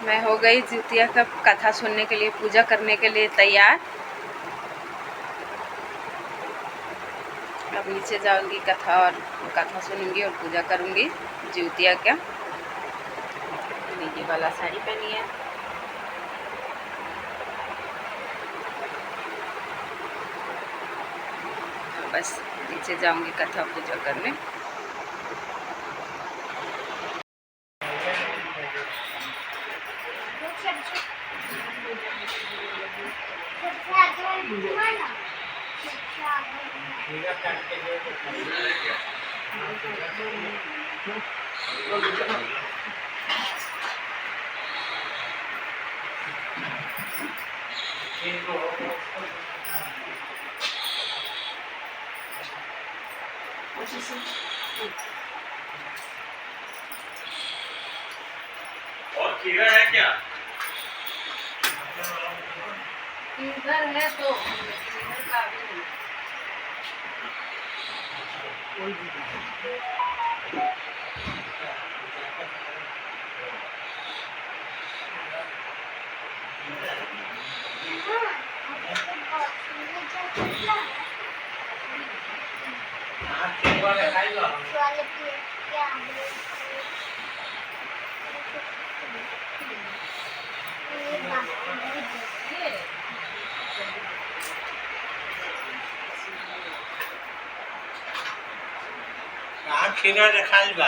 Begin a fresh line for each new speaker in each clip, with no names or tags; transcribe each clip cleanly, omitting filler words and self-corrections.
मैं हो गई जितिया का कथा सुनने के लिए, पूजा करने के लिए तैयार। अब नीचे जाऊंगी कथा सुनूंगी और पूजा करूंगी जितिया का। नीली वाला साड़ी पहनी है। बस नीचे जाऊंगी कथा पूजा करने।
और खीरा है क्या?
इधर है तो इधर का भी नहीं।
खीरा रखाल बा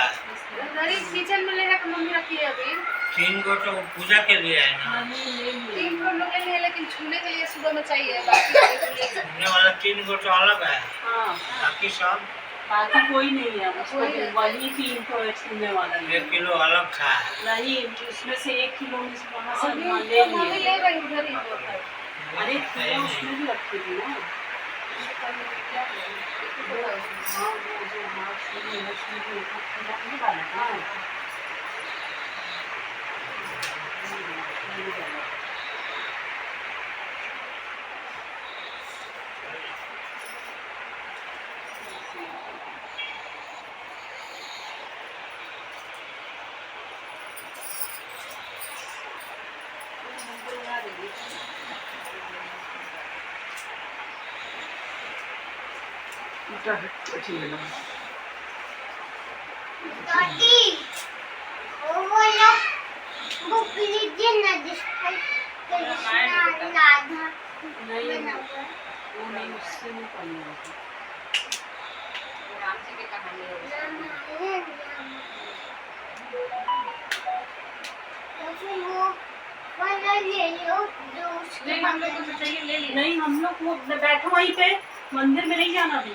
किचन में ले जाकर मम्मी रखी है अभी।
3 गो तो पूजा के लिए है ना।
3 गो लोग लिए, लेकिन छूने के लिए सुबह में चाहिए। बाकी
छूने वाला 3 गो तो अलग है।
हाँ,
बाकी सब
बाकी कोई नहीं है, उसको वही 3 तो छूने वाला
1 किलो अलग था।
नहीं, उसमें से 1 किलो में से वहाँ से
अभी
ले
तो मम्मी ले रही उधर ही।
अरे खीरा उसमें भी रखी थी ना। हाँ, वो जो हाथ में लक्ष्मी जी का खीरा नहीं डाला था।
दादी, वो वाला बुक लीजिए ना जिसका राधा
नहीं, वो नहीं, उससे नहीं पढ़ना है।
राम जी की कहानी है।
तो फिर वो वाला ले लो जो उसके
नहीं, हम लोग को तो चाहिए, ले लिया।
नहीं, हम लोग वो बैठो वहीं पे, मंदिर में नहीं जाना भी।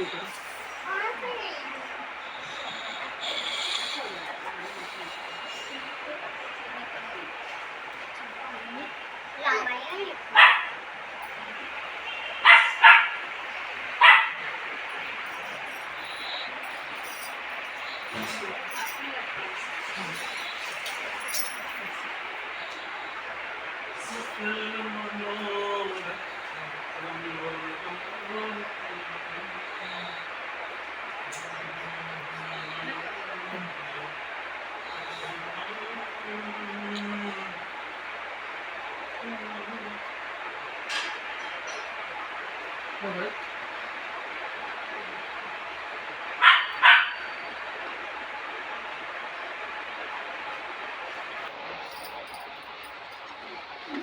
कहाँ पे ले लो? रामायण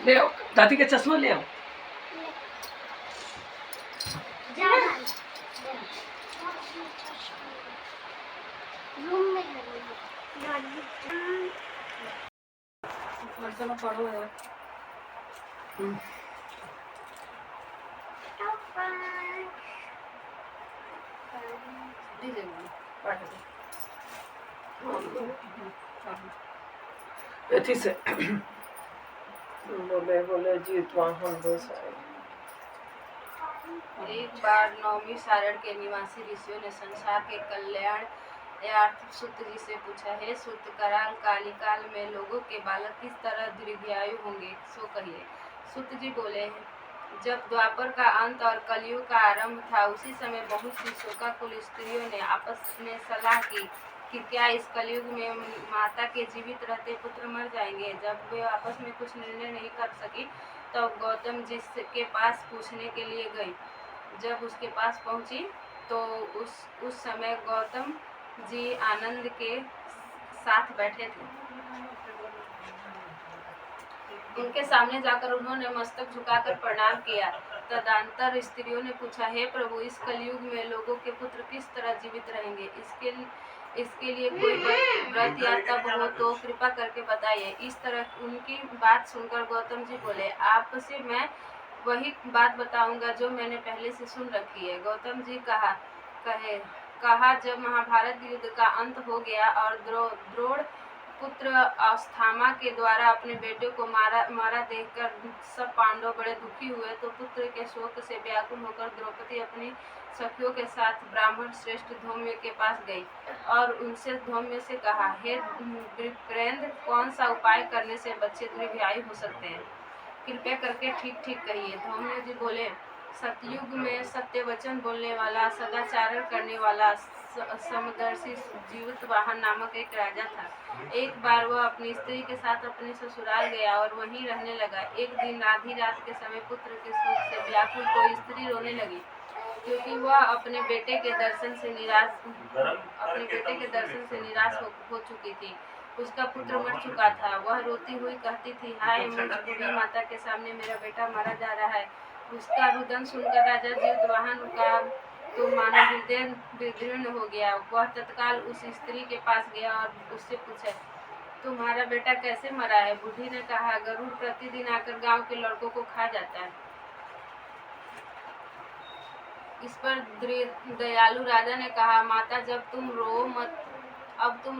ले आओ, दादी का चश्मा ले आओ।
रूम में दादी
पढ़ो है। अथी से बोले जीतवा हम
एक बार नौवीं सारण के निवासी ऋषियों ने संसार के कल्याण यार्थ सूत जी से पूछा, हे सूत, कराल कालिकाल में लोगों के बालक किस तरह दीर्घायु होंगे, सो कहिए। सूत जी बोले, जब द्वापर का अंत और कलयुग का आरंभ था, उसी समय बहुत सी शोकाकुल स्त्रियों ने आपस में सलाह की कि क्या इस कलयुग में माता के जीवित रहते पुत्र मर जाएंगे। जब वे आपस में कुछ निर्णय नहीं कर सकी, तब गौतम जी के पास पूछने के लिए गई। जब उसके पास पहुंची तो उस समय गौतम जी आनंद के साथ बैठे थे। उनके सामने जाकर उन्होंने मस्तक झुकाकर प्रणाम किया। तदंतर स्त्रियों ने पूछा, हे प्रभु, इस कलयुग में लोगों के पुत्र किस तरह जीवित रहेंगे? इसके लिए कोई व्रत या तप हो तो कृपा करके बताइए। इस तरह उनकी बात सुनकर गौतम जी बोले, आपसे मैं वही बात बताऊंगा जो मैंने पहले से सुन रखी है। गौतम जी कहा, जब महाभारत युद्ध का अंत हो गया और द्रोण पुत्र अश्वत्थामा के द्वारा अपने बेटे को मारा देखकर सब पांडव बड़े दुखी हुए, तो पुत्र के शोक से व्याकुल होकर द्रौपदी अपनी सखियों के साथ ब्राह्मण श्रेष्ठ धौम्य के पास गई और उनसे धौम्य से कहा, हे विप्रेंद्र, कौन सा उपाय करने से बच्चे दीर्घायु हो सकते हैं? कृपया करके ठीक ठीक कहिए। धौम्य जी बोले, सतयुग में सत्य वचन बोलने वाला, सदाचारण करने वाला समदर्शी जीवितवाहन नामक एक राजा था। एक बार वह अपनी स्त्री के साथ अपने ससुराल गया और वहीं रहने लगा। एक दिन आधी रात के समय पुत्र के शोक से व्याकुल कोई स्त्री रोने लगी, क्योंकि वह अपने बेटे के दर्शन से निराश हो चुकी थी। उसका पुत्र मर चुका था। वह रोती हुई कहती थी, हाय मुझ बूढ़ी माता के सामने मेरा बेटा मारा जा रहा है। उसका रुदन सुनकर राजा जीवितवाहन का तो मानो हृदय विदीर्ण हो गया। वह तत्काल उस स्त्री के पास गया और उससे पूछा, तुम्हारा बेटा कैसे मरा है? बूढ़ी ने कहा, गरुड़ प्रतिदिन आकर गांव के लड़कों को खा जाता है। इस पर दयालु राजा ने कहा, माता, अब तुम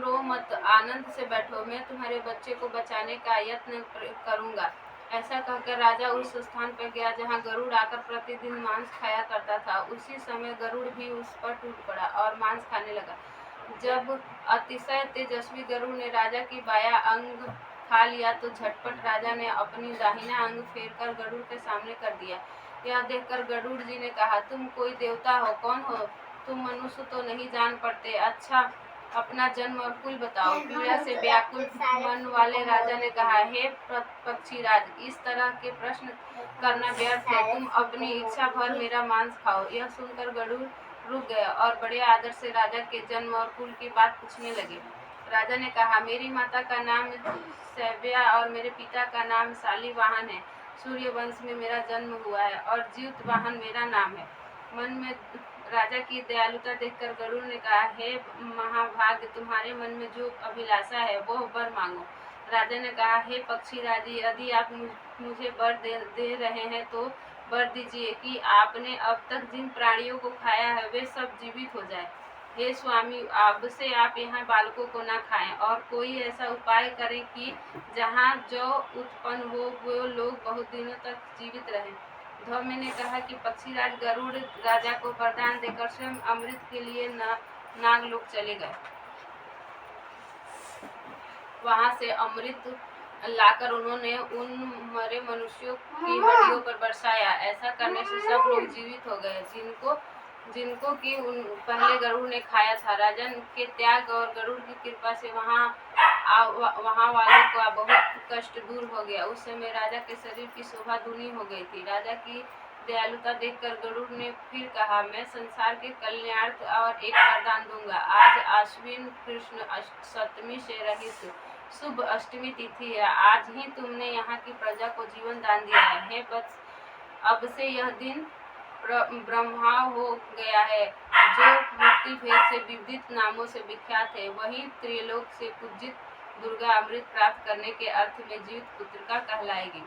रो मत, आनंद से बैठो, मैं तुम्हारे बच्चे को बचाने का यत्न करूंगा। ऐसा कहकर राजा उस स्थान पर गया जहाँ गरुड़ आकर प्रतिदिन मांस खाया करता था। उसी समय गरुड़ भी उस पर टूट पड़ा और मांस खाने लगा। जब अतिशय तेजस्वी गरुड़ ने राजा की बाया अंग खा लिया, तो झटपट राजा ने अपनी दाहिना अंग फेरकर गरुड़ के सामने कर दिया। यह देखकर गरुड़ जी ने कहा, तुम कोई देवता हो? कौन हो तुम? मनुष्य तो नहीं जान पड़ते। अच्छा, अपना जन्म और कुल बताओ। पीड़ा से व्याकुल मन वाले राजा ने कहा, हे पक्षीराज, इस तरह के प्रश्न करना व्यर्थ है। तुम अपनी इच्छा भर मेरा मांस खाओ। यह सुनकर गरुड़ रुक गया और बड़े आदर से राजा के जन्म और कुल की बात पूछने लगे। राजा ने कहा, मेरी माता का नाम सैव्या और मेरे पिता का नाम शालिवाहन है। सूर्य वंश में मेरा जन्म हुआ है और जीवितवाहन मेरा नाम है। मन में राजा की दयालुता देखकर गरुड़ ने कहा, हे महाभाग, तुम्हारे मन में जो अभिलाषा है वो वर मांगो। राजा ने कहा, हे पक्षीराज, यदि आप मुझे वर दे रहे हैं तो वर दीजिए कि आपने अब तक जिन प्राणियों को खाया है वे सब जीवित हो जाए। हे स्वामी, अब से आप यहाँ बालकों को न खाएं और कोई ऐसा उपाय करें कि जहाँ जो उत्पन्न हो वो लोग बहुत दिनों तक जीवित रहें। धौम्य ने कहा कि पक्षीराज गरुड़ राजा को वरदान देकर स्वयं अमृत के लिए नागलोक चले गए। वहां से अमृत लाकर उन्होंने उन मरे मनुष्यों की हड्डियों पर बरसाया। ऐसा करने से सब लोग जीवित हो गए जिनको कि पहले गरुड़ ने खाया था। राजा के त्याग और गरुड़ की कृपा से वहाँ वालों का बहुत कष्ट दूर हो गया। उस समय राजा के शरीर की शोभा दूनी हो गई थी। राजा की दयालुता देखकर गरुड़ ने फिर कहा, मैं संसार के कल्याणार्थ और एक वरदान दूंगा। आज आश्विन कृष्ण सप्तमी से रहित शुभ अष्टमी तिथि है। आज ही तुमने यहाँ की प्रजा को जीवन दान दिया है। हे वत्स, अब से यह दिन ब्रह्मा हो गया है, जो मुक्ति भेद से विविध नामों से विख्यात है। वही त्रिलोक से पूजित दुर्गा अमृत प्राप्त करने के अर्थ में जीवित पुत्रिका कहलाएगी।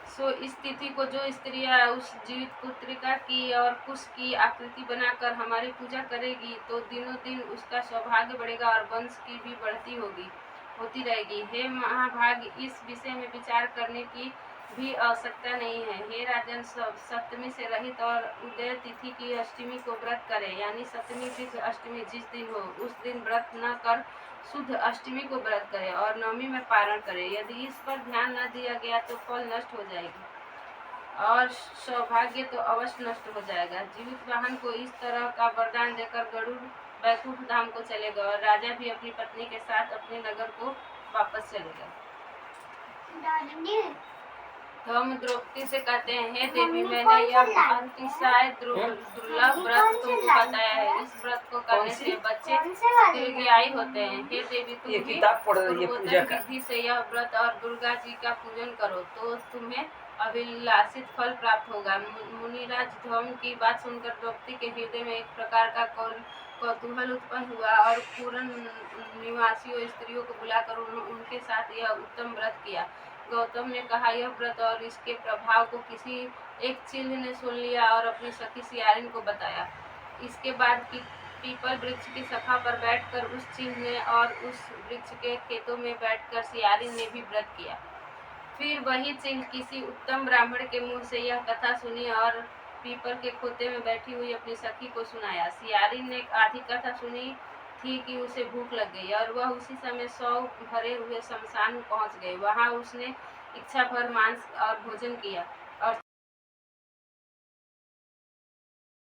सो इस तिथि को जो स्त्रियां उस जीवित पुत्रिका की और कुश की आकृति बनाकर हमारी पूजा करेगी, तो दिनों दिन उसका सौभाग्य बढ़ेगा और वंश की भी बढ़ती होती रहेगी। हे महाभाग, इस विषय में विचार करने की भी आवश्यकता नहीं है। हे राजन, सप्तमी से रहित और उदय तिथि की अष्टमी को व्रत करें, यानी सप्तमी तिथि अष्टमी जिस दिन हो उस दिन व्रत न कर शुद्ध अष्टमी को व्रत करें और नवमी में पारण करें। यदि इस पर ध्यान न दिया गया तो फल नष्ट हो जाएगी। और सौभाग्य तो अवश्य नष्ट हो जाएगा। जीवित वाहन को इस तरह का वरदान देकर गरुड़ बैकुंठ धाम को चले गए और राजा भी अपनी पत्नी के साथ अपने नगर को वापस चले गए।
दादी
तो हम द्रौपदी से कहते हैं, हे देवी, मैंने यह अतिशय दुर्लभ व्रत तुमको बताया है। इस व्रत को करने से बच्चे दीर्घायु होते हैं। हे देवी, तुम
ये
भी
किताब पढ़ रही है पूजा
पूर्वोत्तर
का।
विधि से यह व्रत और दुर्गा जी का पूजन करो तो तुम्हें अभिलाषित फल प्राप्त होगा। मुनिराज ध्रुव की बात सुनकर द्रौपदी के हृदय में एक प्रकार का कौतूहल उत्पन्न हुआ और पूर्ण निवासियों स्त्रियों को बुलाकर उनके साथ यह उत्तम व्रत किया। गौतम ने कहा, यह व्रत और इसके प्रभाव को किसी एक चील ने सुन लिया और अपनी सखी सियारिन को बताया। इसके बाद पीपल वृक्ष की शाखा पर बैठकर उस चील ने और उस वृक्ष के खेतों में बैठकर सियारिन ने भी व्रत किया। फिर वही चील किसी उत्तम ब्राह्मण के मुंह से यह कथा सुनी और पीपल के खोते में बैठी हुई अपनी सखी को सुनाया। सियारिन ने आधी कथा सुनी थी कि उसे भूख लग गई और वह उसी समय 100 भरे हुए शमशान में पहुंच गई। वहां उसने इच्छा भर मांस और भोजन किया।